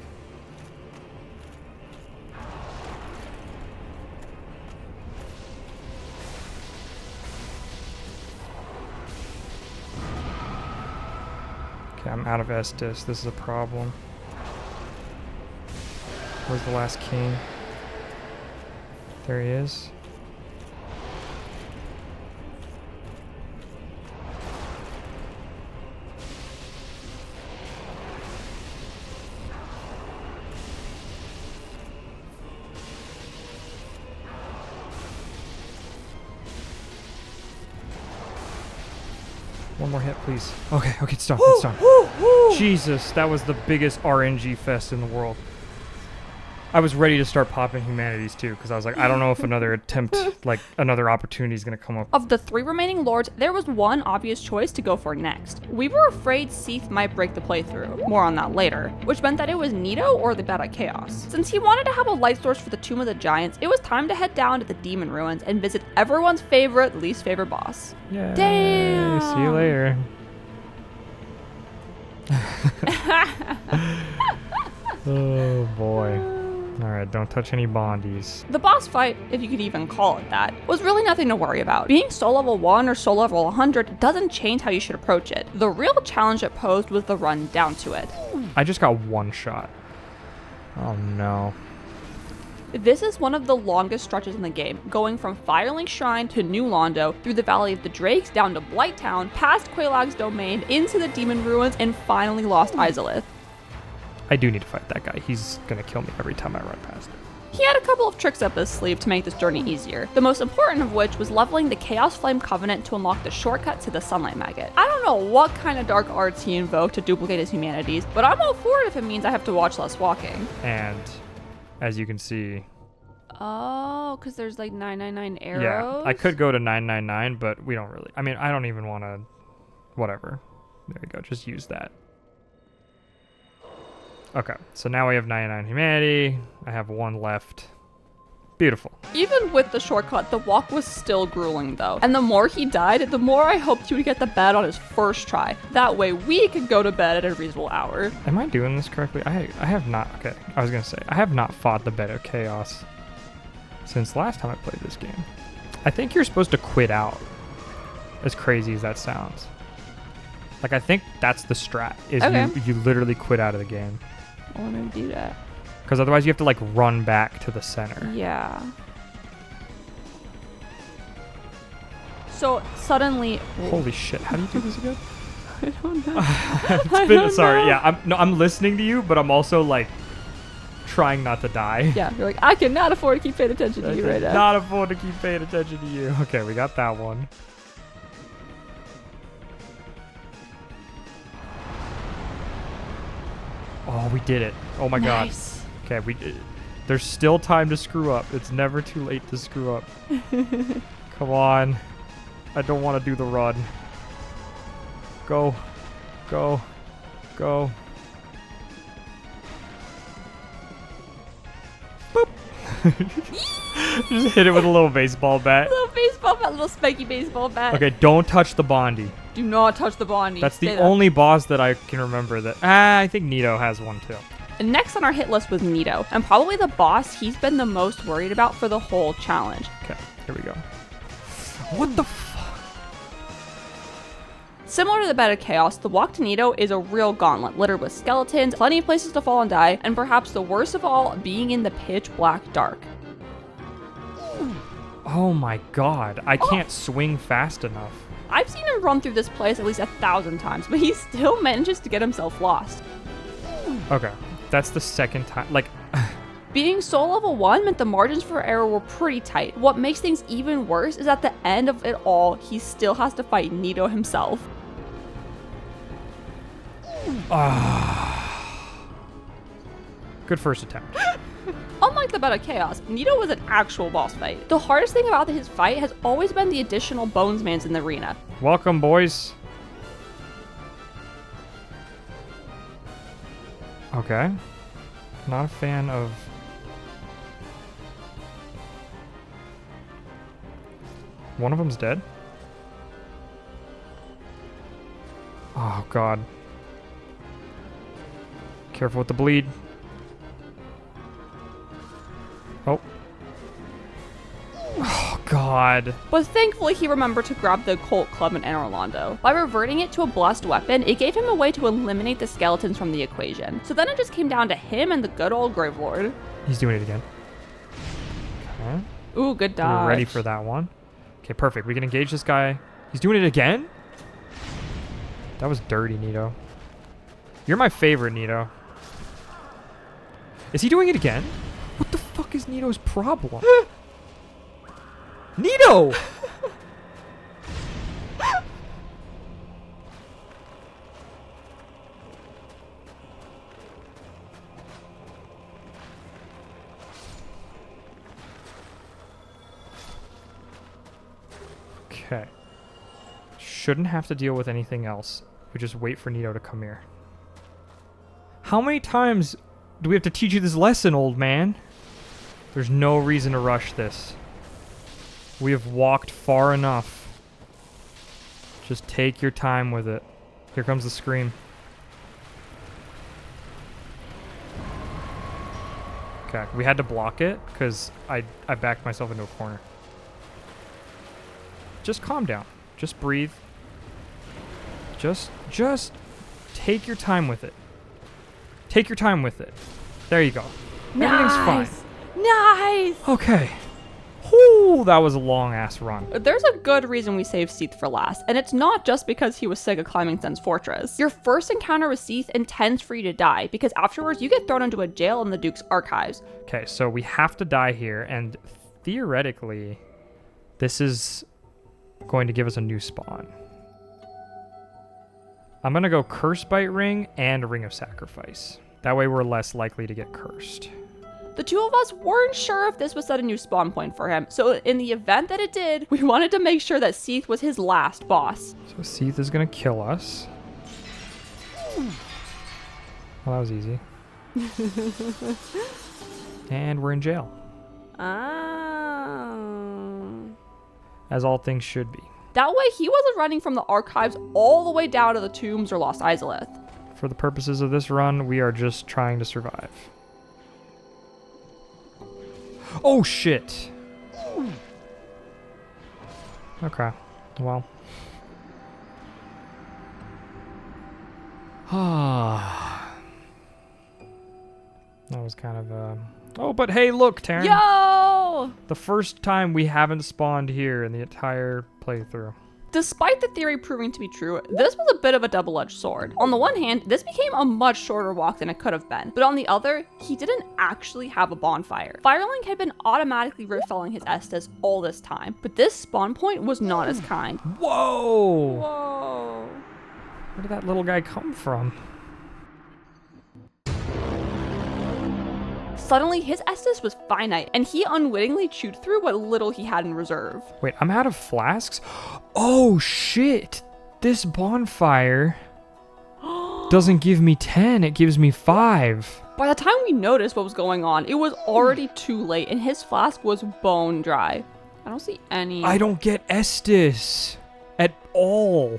Speaker 1: Okay, I'm out of Estus. This is a problem. Where's the last king? There he is. One more hit, please. Okay, it's done. It's done. Jesus, that was the biggest RNG fest in the world. I was ready to start popping humanities too, because I was like, I don't know if another attempt, like another opportunity is going to come up.
Speaker 2: Of the 3 remaining lords, there was one obvious choice to go for next. We were afraid Seath might break the playthrough, more on that later, which meant that it was Nito or the Bed of Chaos. Since he wanted to have a light source for the Tomb of the Giants, it was time to head down to the Demon Ruins and visit everyone's favorite, least favorite boss.
Speaker 1: Yay.
Speaker 2: Damn!
Speaker 1: See you later. Oh boy. Alright, don't touch any bondies.
Speaker 2: The boss fight, if you could even call it that, was really nothing to worry about. Being soul level 1 or soul level 100 doesn't change how you should approach it. The real challenge it posed was the run down to it.
Speaker 1: I just got one shot. Oh no.
Speaker 2: This is one of the longest stretches in the game, going from Firelink Shrine to New Londo, through the Valley of the Drakes, down to Blighttown, past Quelaag's domain, into the Demon Ruins, and finally Lost Izalith.
Speaker 1: I do need to fight that guy. He's gonna kill me every time I run past him.
Speaker 2: He had a couple of tricks up his sleeve to make this journey easier, the most important of which was leveling the Chaos Flame Covenant to unlock the shortcut to the Sunlight Maggot. I don't know what kind of dark arts he invoked to duplicate his humanities, but I'm all for it if it means I have to watch less walking.
Speaker 1: And as you can see...
Speaker 2: Oh, because there's like 999 arrows?
Speaker 1: Yeah, I could go to 999, but we don't really... I mean, I don't even want to... Whatever. There we go, just use that. Okay, so now we have 99 humanity. I have 1 left. Beautiful.
Speaker 2: Even with the shortcut, the walk was still grueling though. And the more he died, the more I hoped he would get the bed on his first try. That way we could go to bed at a reasonable hour.
Speaker 1: Am I doing this correctly? I have not... Okay, I was going to say, I have not fought the Bed of Chaos since last time I played this game. I think you're supposed to quit out, as crazy as that sounds. Like, I think that's the strat, is
Speaker 2: okay.
Speaker 1: you literally quit out of the game.
Speaker 2: I want to do that.
Speaker 1: Because otherwise you have to, like, run back to the center.
Speaker 2: Yeah. So, suddenly...
Speaker 1: Holy shit, how do you do this again?
Speaker 2: I don't know.
Speaker 1: I'm listening to you, but I'm also, like, trying not to die.
Speaker 2: Yeah, you're like, I cannot afford to keep paying attention to you right now.
Speaker 1: Not afford to keep paying attention to you. Okay, we got that one. Oh, we did it. Oh my
Speaker 2: Nice.
Speaker 1: god. Okay, there's still time to screw up. It's never too late to screw up. Come on. I don't want to do the run. Go. Go. Go. Boop. Just hit it with a little baseball bat.
Speaker 2: Little baseball bat, little spiky baseball bat.
Speaker 1: Okay, don't touch the Bondi.
Speaker 2: Do not touch the Bondi.
Speaker 1: That's the only boss that I can remember that. I think Nito has one too.
Speaker 2: And next on our hit list was Nito, and probably the boss he's been the most worried about for the whole challenge.
Speaker 1: Okay, here we go. What the fuck?
Speaker 2: Similar to the Bed of Chaos, the walk to Nito is a real gauntlet, littered with skeletons, plenty of places to fall and die, and perhaps the worst of all, being in the pitch black dark.
Speaker 1: Oh my god, I can't swing fast enough.
Speaker 2: I've seen him run through this place at least 1,000 times, but he still manages to get himself lost.
Speaker 1: Okay, that's the second time. Like,
Speaker 2: Being soul level 1 meant the margins for error were pretty tight. What makes things even worse is at the end of it all, he still has to fight Nito himself.
Speaker 1: good first attempt.
Speaker 2: Unlike the Bed of Chaos, Nito was an actual boss fight. The hardest thing about his fight has always been the additional bonesmans in the arena.
Speaker 1: Welcome, boys. Okay. Not a fan of... One of them's dead? Oh, God. Careful with the bleed. Oh. Oh, God.
Speaker 2: But thankfully he remembered to grab the Colt Club in Anor Londo. By reverting it to a blessed weapon, it gave him a way to eliminate the skeletons from the equation. So then it just came down to him and the good old Gravelord.
Speaker 1: He's doing it again. Okay.
Speaker 2: Ooh, good dodge.
Speaker 1: We're ready for that one. Okay, perfect. We can engage this guy. He's doing it again? That was dirty, Nito. You're my favorite, Nito. Is he doing it again? What the fuck is Nito's problem? Nito! Okay. Shouldn't have to deal with anything else. We just wait for Nito to come here. How many times do we have to teach you this lesson, old man? There's no reason to rush this. We have walked far enough. Just take your time with it. Here comes the scream. Okay, we had to block it because I backed myself into a corner. Just calm down. Just breathe. Just take your time with it. Take your time with it. There you go. Everything's fine.
Speaker 2: Nice!
Speaker 1: Okay. Whew, that was a long-ass run.
Speaker 2: There's a good reason we saved Seath for last, and it's not just because he was sick of climbing Sen's fortress. Your first encounter with Seath intends for you to die, because afterwards you get thrown into a jail in the Duke's archives.
Speaker 1: Okay, so we have to die here, and theoretically, this is going to give us a new spawn. I'm going to go Curse Bite Ring and Ring of Sacrifice. That way we're less likely to get cursed.
Speaker 2: The two of us weren't sure if this would set a new spawn point for him, so in the event that it did, we wanted to make sure that Seath was his last boss.
Speaker 1: So Seath is going to kill us. Well, that was easy. And we're in jail. As all things should be.
Speaker 2: That way he wasn't running from the archives all the way down to the tombs or Lost Izalith.
Speaker 1: For the purposes of this run, we are just trying to survive. Oh, shit. Okay. Well. That was kind of Oh, but hey, look, Taryn.
Speaker 2: Yo!
Speaker 1: The first time we haven't spawned here in the entire playthrough.
Speaker 2: Despite the theory proving to be true, this was a bit of a double-edged sword. On the one hand, this became a much shorter walk than it could have been, but on the other, he didn't actually have a bonfire. Firelink had been automatically refilling his Estus all this time, but this spawn point was not as kind.
Speaker 1: Whoa!
Speaker 2: Whoa.
Speaker 1: Where did that little guy come from?
Speaker 2: Suddenly, his Estus was finite, and he unwittingly chewed through what little he had in reserve.
Speaker 1: Wait, I'm out of flasks? Oh, shit! This bonfire doesn't give me 10, it gives me 5.
Speaker 2: By the time we noticed what was going on, it was already too late and his flask was bone dry. I don't see any.
Speaker 1: I don't get Estus at all.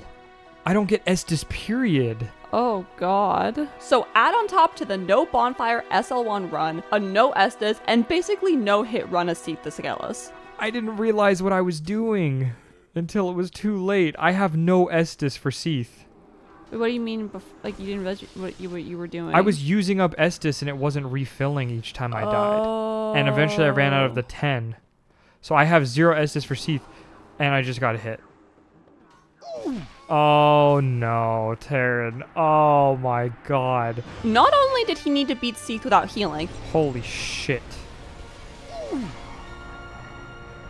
Speaker 1: I don't get Estus, period.
Speaker 2: Oh god. So add on top to the no Bonfire SL1 run, a no Estus, and basically no hit run as Seath the Scaleless.
Speaker 1: I didn't realize what I was doing until it was too late. I have no Estus for Seath.
Speaker 2: What do you mean, like you didn't realize what you were doing?
Speaker 1: I was using up Estus and it wasn't refilling each time I died. And eventually I ran out of the 10. So I have 0 Estus for Seath and I just got hit. Oh no, Taryn. Oh my god.
Speaker 2: Not only did he need to beat Seath without healing.
Speaker 1: Holy shit. Am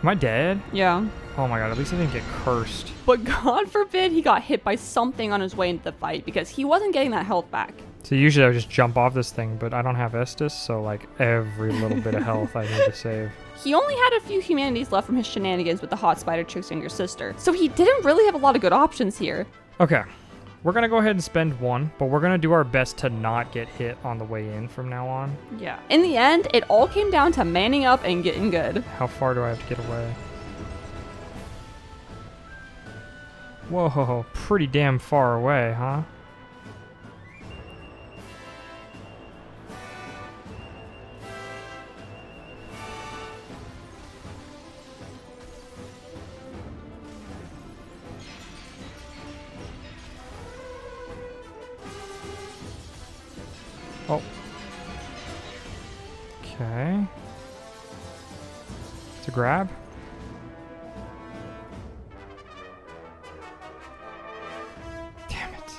Speaker 1: I dead?
Speaker 2: Yeah.
Speaker 1: Oh my god, at least I didn't get cursed.
Speaker 2: But God forbid he got hit by something on his way into the fight because he wasn't getting that health back.
Speaker 1: So usually I would just jump off this thing, but I don't have Estus, so like every little bit of health I need to save.
Speaker 2: He only had a few humanities left from his shenanigans with the hot spider chick's younger sister, so he didn't really have a lot of good options here.
Speaker 1: Okay, we're gonna go ahead and spend 1, but we're gonna do our best to not get hit on the way in from now on.
Speaker 2: Yeah. In the end, it all came down to manning up and getting good.
Speaker 1: How far do I have to get away? Whoa, pretty damn far away, huh? Oh. Okay. It's a grab. Damn it.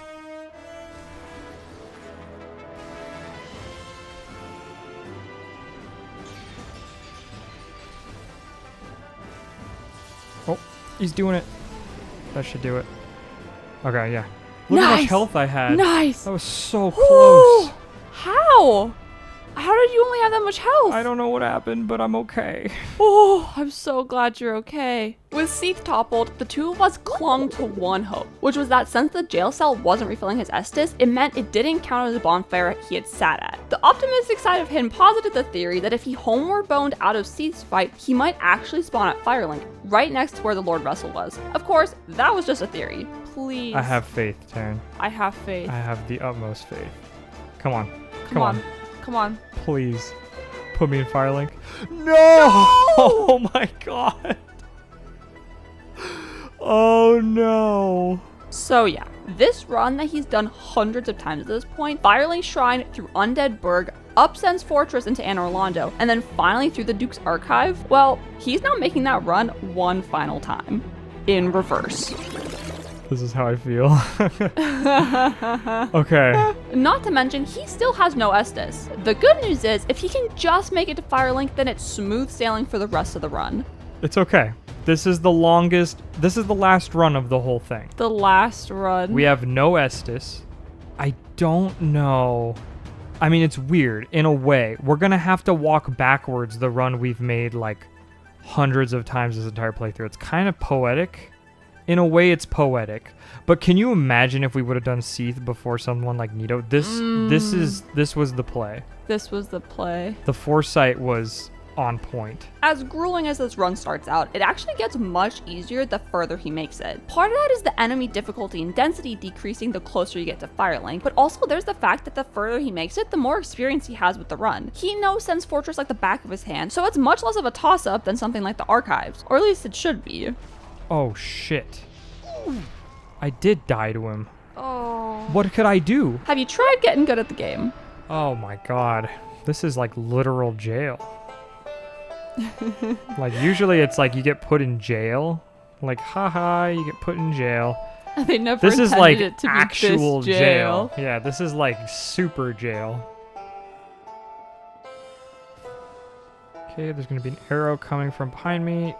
Speaker 1: Oh, he's doing it. That should do it. Okay, yeah. Look how much health I had.
Speaker 2: Nice.
Speaker 1: That was so close.
Speaker 2: Ooh. How? How did you only have that much health?
Speaker 1: I don't know what happened, but I'm okay.
Speaker 2: Oh, I'm so glad you're okay. With Seath toppled, the two of us clung to one hope, which was that since the jail cell wasn't refilling his Estus, it meant it didn't count as a bonfire he had sat at. The optimistic side of him posited the theory that if he homeward boned out of Seath's fight, he might actually spawn at Firelink, right next to where the Lord Wrestle was. Of course, that was just a theory. Please.
Speaker 1: I have faith, Taryn.
Speaker 2: I have faith.
Speaker 1: I have the utmost faith. Come on.
Speaker 2: Come on. Come on.
Speaker 1: Please. Put me in Firelink. No! Oh my god. Oh no.
Speaker 2: So yeah, this run that he's done hundreds of times at this point, Firelink Shrine through Undead Burg, up Sen's Fortress into Anor Londo, and then finally through the Duke's Archive, well, he's now making that run one final time. In reverse.
Speaker 1: This is how I feel. Okay.
Speaker 2: Not to mention, he still has no Estus. The good news is, if he can just make it to Firelink, then it's smooth sailing for the rest of the run.
Speaker 1: It's okay. This is the last run of the whole thing.
Speaker 2: The last run.
Speaker 1: We have no Estus. I don't know. I mean, it's weird in a way. We're going to have to walk backwards the run we've made like hundreds of times this entire playthrough. It's kind of poetic. In a way, it's poetic. But can you imagine if we would have done Seath before someone like Nito? This was the play.
Speaker 2: This was the play.
Speaker 1: The foresight was on point.
Speaker 2: As grueling as this run starts out, it actually gets much easier the further he makes it. Part of that is the enemy difficulty and density decreasing the closer you get to Firelink, but also there's the fact that the further he makes it, the more experience he has with the run. He knows Sen's Fortress like the back of his hand, so it's much less of a toss-up than something like the Archives, or at least it should be.
Speaker 1: Oh shit. I did die to him.
Speaker 2: Oh.
Speaker 1: What could I do?
Speaker 2: Have you tried getting good at the game?
Speaker 1: Oh my god. This is like literal jail. Like usually it's like you get put in jail. Like haha, you get put in jail.
Speaker 2: They never
Speaker 1: This is
Speaker 2: intended
Speaker 1: like
Speaker 2: it to be
Speaker 1: actual
Speaker 2: this jail.
Speaker 1: Yeah, this is like super jail. Okay, there's gonna be an arrow coming from behind me.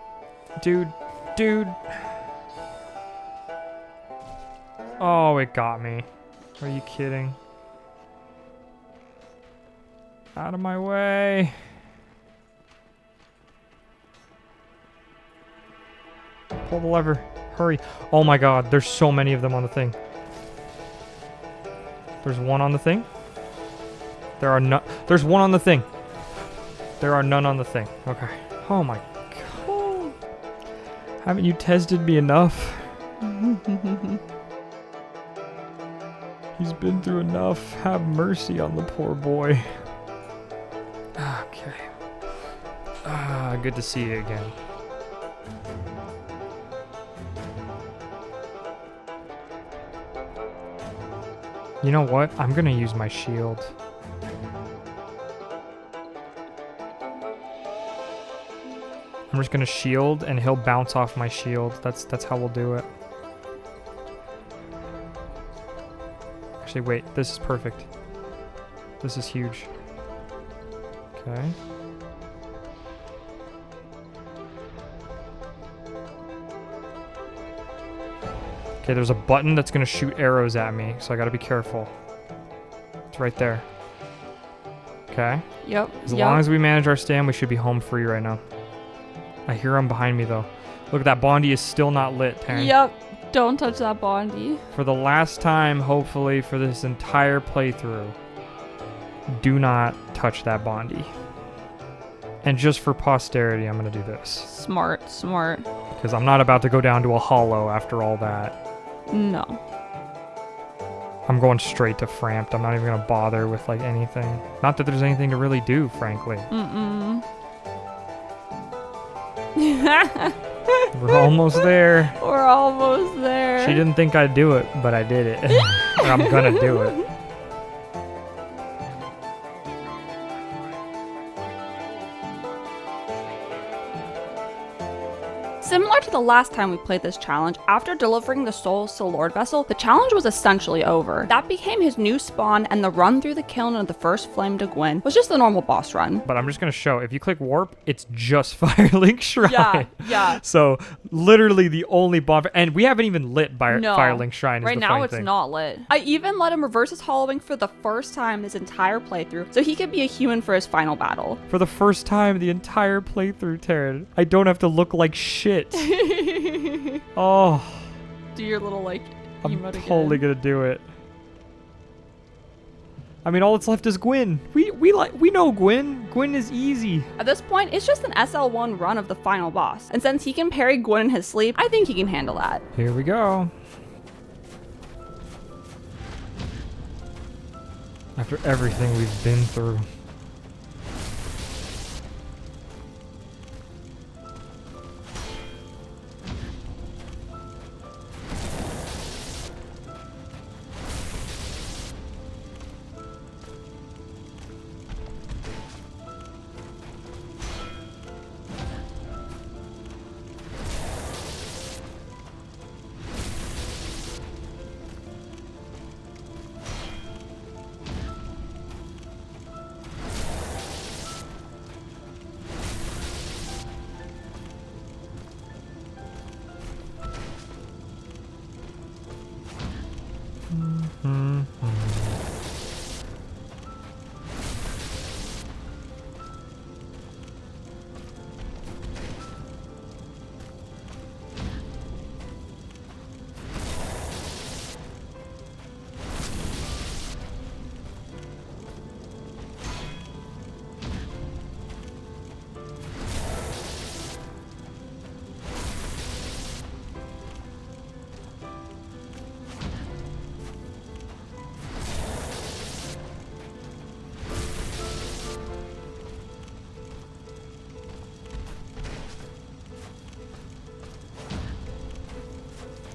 Speaker 1: Dude. Oh, it got me. Are you kidding? Out of my way. Pull the lever. Hurry. Oh my god, there's so many of them on the thing. There's one on the thing. There's one on the thing. There are none on the thing. Okay. Oh my god. Haven't you tested me enough? He's been through enough. Have mercy on the poor boy. Okay. Good to see you again. You know what? I'm gonna use my shield. I'm just gonna shield and he'll bounce off my shield. That's how we'll do it. Actually, wait, this is perfect. This is huge. Okay. Okay, there's a button that's gonna shoot arrows at me, so I gotta be careful. It's right there. Okay.
Speaker 2: Yep.
Speaker 1: As long as we manage our stand, we should be home free right now. I hear him behind me though. Look, that Bondi is still not lit, Taryn.
Speaker 2: Yep. Don't touch that Bondi.
Speaker 1: For the last time, hopefully, for this entire playthrough, do not touch that Bondi. And just for posterity, I'm gonna do this.
Speaker 2: Smart.
Speaker 1: Because I'm not about to go down to a hollow after all that.
Speaker 2: No.
Speaker 1: I'm going straight to Framped. I'm not even gonna bother with like anything. Not that there's anything to really do, frankly. We're almost there.
Speaker 2: We're almost there.
Speaker 1: She didn't think I'd do it, but I did it. Or I'm gonna do it.
Speaker 2: Similar to the last time we played this challenge, after delivering the souls to Lord Vessel, the challenge was essentially over. That became his new spawn, and the run through the kiln of the first flame to Gwyn was just the normal boss run.
Speaker 1: But I'm just gonna show, if you click warp, it's just Firelink Shrine.
Speaker 2: Yeah.
Speaker 1: So literally the only bonfire, and we haven't even lit
Speaker 2: No.
Speaker 1: Firelink Shrine.
Speaker 2: Right now it's not lit. I even let him reverse his hollowing for the first time this entire playthrough, so he could be a human for his final battle.
Speaker 1: For the first time the entire playthrough, Taryn, I don't have to look like shit. Oh,
Speaker 2: Do your little like
Speaker 1: I'm
Speaker 2: emote
Speaker 1: totally
Speaker 2: again.
Speaker 1: gonna do it. I mean, all that's left is Gwyn. We know Gwyn. Gwyn is easy.
Speaker 2: At this point, it's just an SL1 run of the final boss, and since he can parry Gwyn in his sleep, I think he can handle that.
Speaker 1: Here we go. After everything we've been through.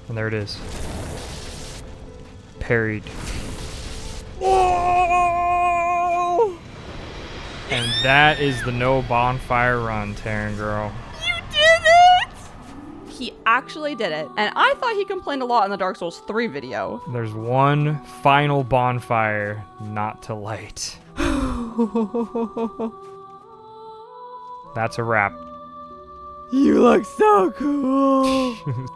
Speaker 1: And there it is. Parried. Whoa! And that is the no bonfire run, Taryn girl.
Speaker 2: You did it! He actually did it, and I thought he complained a lot in the Dark Souls 3 video.
Speaker 1: There's one final bonfire not to light. That's a wrap.
Speaker 2: You look so cool.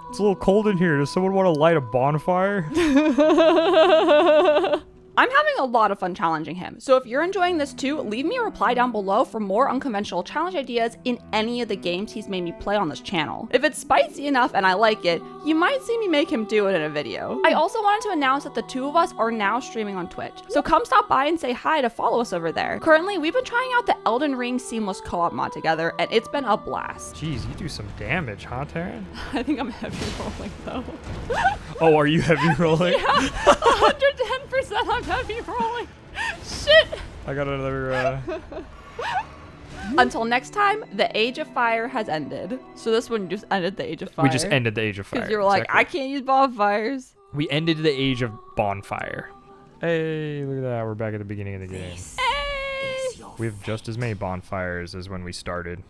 Speaker 1: It's a little cold in here. Does someone want to light a bonfire?
Speaker 2: I'm having a lot of fun challenging him, so if you're enjoying this too, leave me a reply down below for more unconventional challenge ideas in any of the games he's made me play on this channel. If it's spicy enough and I like it, you might see me make him do it in a video. I also wanted to announce that the two of us are now streaming on Twitch, so come stop by and say hi to follow us over there. Currently, we've been trying out the Elden Ring Seamless Co-op mod together, and it's been a blast.
Speaker 1: Jeez, you do some damage, huh, Taryn?
Speaker 2: I think I'm heavy rolling though.
Speaker 1: Oh, are you heavy rolling?
Speaker 2: Yeah, 110% I'm heavy rolling. Shit!
Speaker 1: I got another,
Speaker 2: Until next time, the Age of Fire has ended. So this one just ended the Age of Fire.
Speaker 1: We just ended the Age of Fire.
Speaker 2: Because you were like,
Speaker 1: exactly.
Speaker 2: I can't use bonfires.
Speaker 1: We ended the Age of Bonfire. Hey, look at that. We're back at the beginning of the game.
Speaker 2: Hey!
Speaker 1: We have just as many bonfires as when we started.